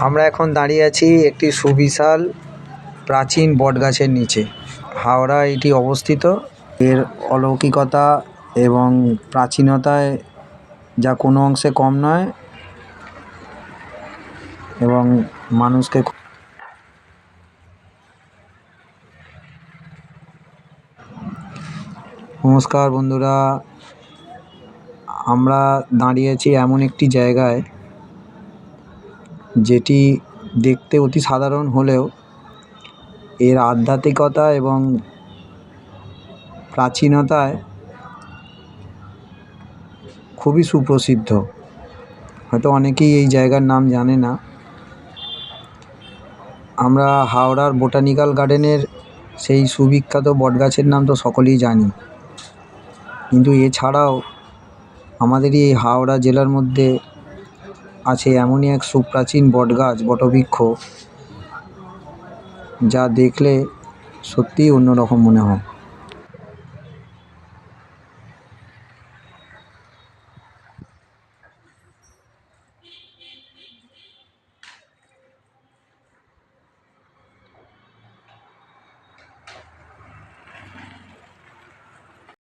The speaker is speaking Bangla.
আমরা এখন দাঁড়িয়ে আছি একটি সুবিশাল প্রাচীন বটগাছের নিচে। হাওড়ায় এটি অবস্থিত। এর অলৌকিকতা এবং প্রাচীনতায় যা কোনো অংশে কম নয় এবং মানুষকে নমস্কার বন্ধুরা, আমরা দাঁড়িয়ে আছি এমন একটি জায়গায় যেটি দেখতে অতি সাধারণ হলেও এর আধ্যাত্মিকতা এবং প্রাচীনতায় খুবই সুপ্রসিদ্ধ। হয়তো অনেকেই এই জায়গার নাম জানে না। আমরা হাওড়ার বোটানিক্যাল গার্ডেনের সেই সুবিখ্যাত বটগাছের নাম তো সকলেই জানি, কিন্তু এছাড়াও আমাদেরই এই হাওড়া জেলার মধ্যে আছে এমনই এক সুপ্রাচীন বটগাছ, বটবৃক্ষ, যা দেখলে সত্যিই অন্যরকম মনে হয়।